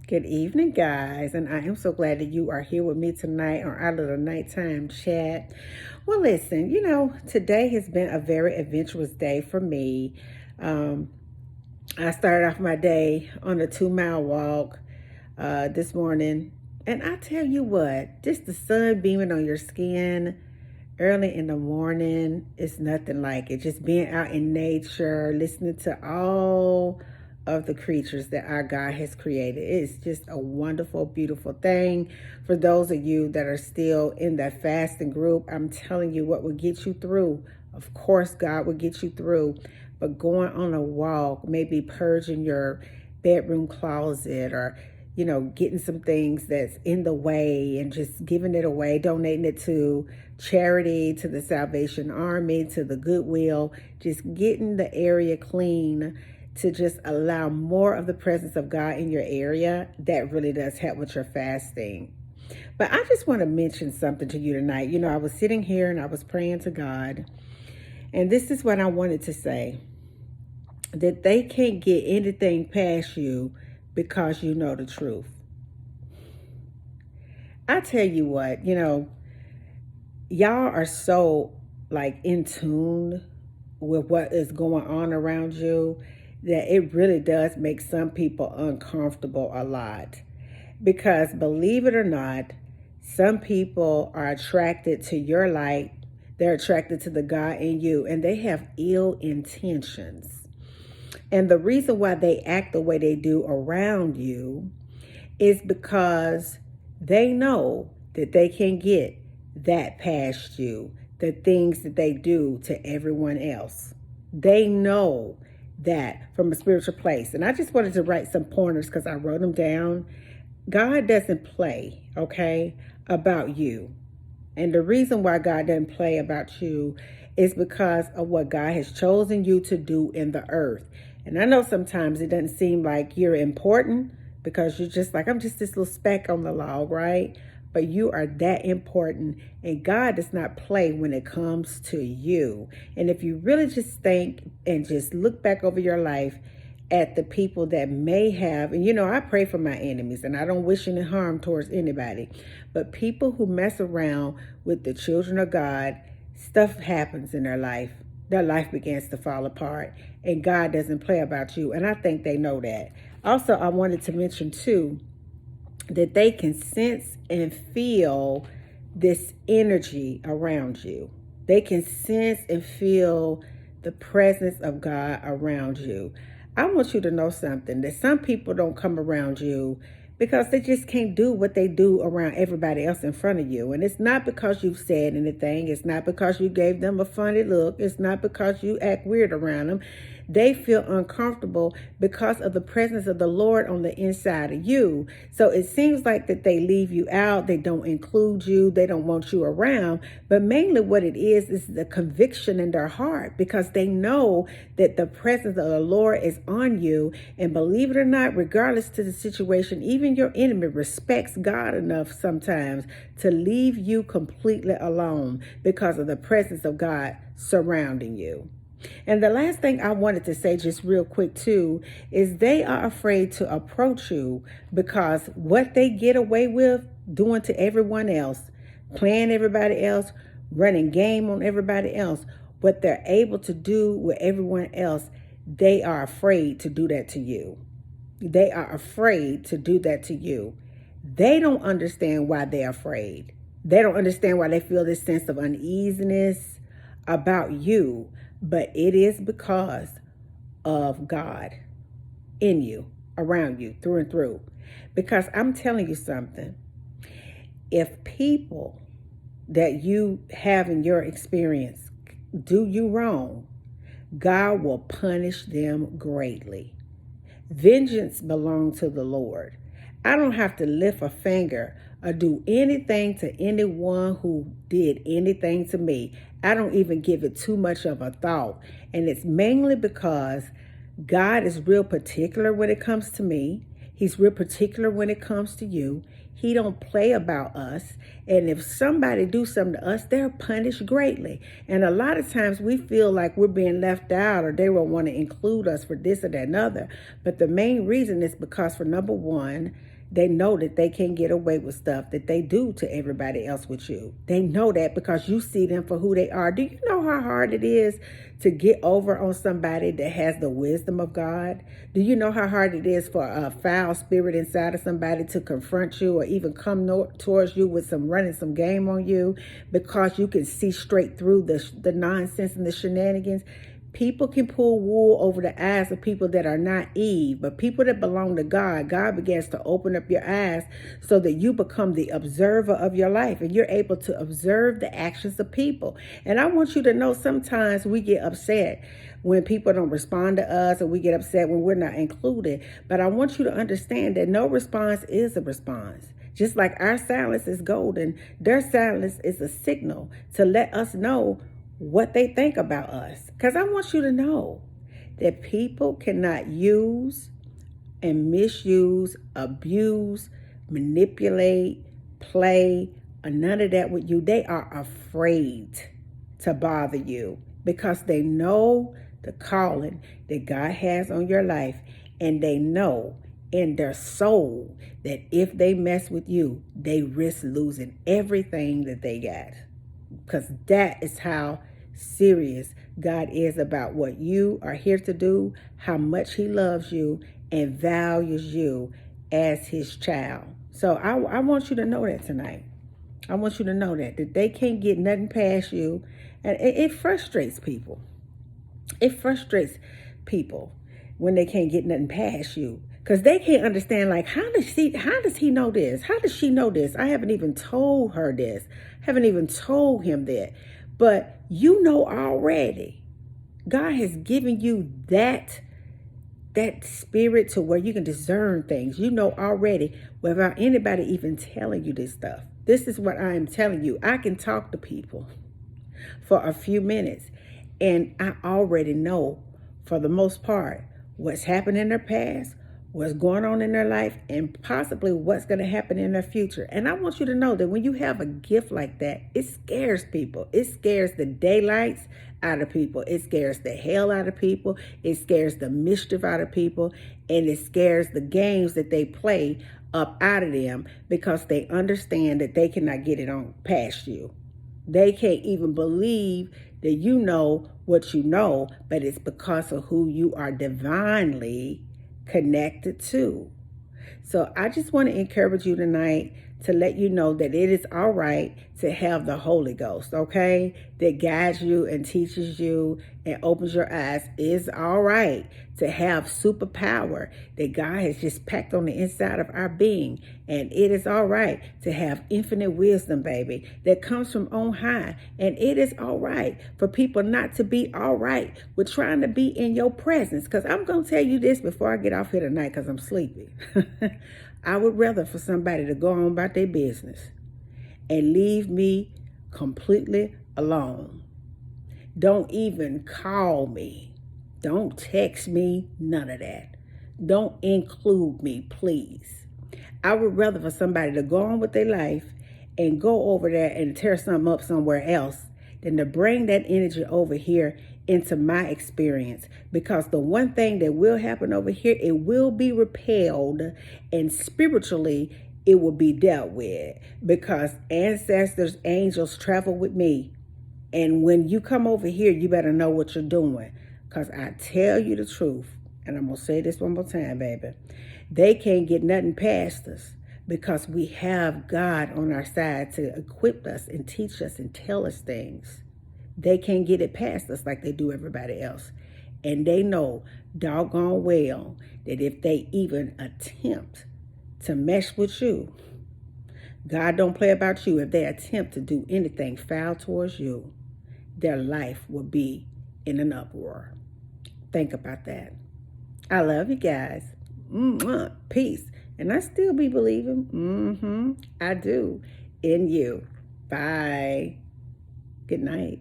Good evening, guys, and I am so glad that you are here with me tonight on our little nighttime chat. Well, listen, today has been a very adventurous day for me. Um, I started off my day on a 2 mile walk this morning, and I tell you what, just the sun beaming on your skin early in the morning is nothing like it. Just being out in nature, listening to all of the creatures that our God has created. It's just a wonderful, beautiful thing. For those of you that are still in that fasting group, I'm telling you what will get you through. Of course, God will get you through. But going on a walk, maybe purging your bedroom closet or getting some things that's in the way and just giving it away, donating it to charity, to the Salvation Army, to the Goodwill, just getting the area clean to just allow more of the presence of God in your area. That really does help with your fasting. But I just want to mention something to you tonight. I was sitting here and I was praying to God, and this is what I wanted to say: that they can't get anything past you because you know the truth. I tell you what, y'all are so like in tune with what is going on around you that it really does make some people uncomfortable a lot. Because believe it or not, some people are attracted to your light. They're attracted to the God in you, and they have ill intentions. And the reason why they act the way they do around you is because they know that they can get that past you, the things that they do to everyone else. They know that from a spiritual place. And I just wanted to write some pointers because I wrote them down. God doesn't play, okay, about you. And the reason why God doesn't play about you is because of what God has chosen you to do in the earth. And I know sometimes it doesn't seem like you're important because you're just like, I'm just this little speck on the log, right? But you are that important, and God does not play when it comes to you. And if you really just think and just look back over your life at the people that may have, and I pray for my enemies and I don't wish any harm towards anybody, but people who mess around with the children of God, stuff happens in their life. Their life begins to fall apart, and God doesn't play about you. And I think they know that. Also, I wanted to mention too, that they can sense and feel this energy around you. They can sense and feel the presence of God around you. I want you to know something, that some people don't come around you because they just can't do what they do around everybody else in front of you. And it's not because you've said anything. It's not because you gave them a funny look. It's not because you act weird around them. They feel uncomfortable because of the presence of the Lord on the inside of you. So it seems like that they leave you out. They don't include you. They don't want you around. But mainly what it is the conviction in their heart, because they know that the presence of the Lord is on you. And believe it or not, regardless to the situation, even your enemy respects God enough sometimes to leave you completely alone because of the presence of God surrounding you. And the last thing I wanted to say just real quick too is they are afraid to approach you because what they get away with doing to everyone else, playing everybody else, running game on everybody else, what they're able to do with everyone else, they are afraid to do that to you. They are afraid to do that to you. They don't understand why they're afraid. They don't understand why they feel this sense of uneasiness about you. But it is because of God in you, around you, through and through. Because I'm telling you something. If people that you have in your experience do you wrong, God will punish them greatly. Vengeance belongs to the Lord. I don't have to lift a finger or do anything to anyone who did anything to me. I don't even give it too much of a thought. And it's mainly because God is real particular when it comes to me. He's real particular when it comes to you. He don't play about us. And if somebody do something to us, they're punished greatly. And a lot of times we feel like we're being left out, or they won't want to include us for this or that and other. But the main reason is because, for number one, they know that they can't get away with stuff that they do to everybody else with you. They know that because you see them for who they are. Do you know how hard it is to get over on somebody that has the wisdom of God? Do you know how hard it is for a foul spirit inside of somebody to confront you, or even come towards you with running some game on you, because you can see straight through the nonsense and the shenanigans? People can pull wool over the eyes of people that are not Eve, but people that belong to God, God begins to open up your eyes so that you become the observer of your life, and you're able to observe the actions of people. And I want you to know, sometimes we get upset when people don't respond to us, or we get upset when we're not included. But I want you to understand that no response is a response. Just like our silence is golden, their silence is a signal to let us know what they think about us. Because I want you to know that people cannot use and misuse, abuse, manipulate, play, or none of that with you. They are afraid to bother you because they know the calling that God has on your life, and they know in their soul that if they mess with you, they risk losing everything that they got. Because that is how serious God is about what you are here to do, how much he loves you and values you as his child. So I want you to know that tonight. I want you to know that they can't get nothing past you. And it frustrates people. It frustrates people when they can't get nothing past you, because they can't understand, like, how does he know this? How does she know this? I haven't even told her this. Haven't even told him that. But you know already. God has given you that spirit to where you can discern things. You know already without anybody even telling you this stuff. This is what I am telling you. I can talk to people for a few minutes, and I already know, for the most part, what's happened in their past, what's going on in their life, and possibly what's going to happen in their future. And I want you to know that when you have a gift like that, it scares people. It scares the daylights out of people. It scares the hell out of people. It scares the mischief out of people. And it scares the games that they play up out of them, because they understand that they cannot get it on past you. They can't even believe that you know what you know, but it's because of who you are divinely connected to. So I just want to encourage you tonight to let you know that it is all right to have the Holy Ghost, okay? That guides you and teaches you and opens your eyes. It's all right to have superpower that God has just packed on the inside of our being. And it is all right to have infinite wisdom, baby, that comes from on high. And it is all right for people not to be all right with trying to be in your presence. Because I'm going to tell you this before I get off here tonight, because I'm sleepy. I would rather for somebody to go on about their business and leave me completely alone. Don't even call me. Don't text me. None of that. Don't include me, please. I would rather for somebody to go on with their life and go over there and tear something up somewhere else than to bring that energy over here into my experience. Because the one thing that will happen over here, it will be repelled, and spiritually it will be dealt with, because ancestors, angels travel with me. And when you come over here, you better know what you're doing, because I tell you the truth, and I'm going to say this one more time, baby. They can't get nothing past us, because we have God on our side to equip us and teach us and tell us things. They can't get it past us like they do everybody else. And they know doggone well that if they even attempt to mesh with you, God don't play about you. If they attempt to do anything foul towards you, their life will be in an uproar. Think about that. I love you guys. Peace. And I still be believing. I do. In you. Bye. Good night.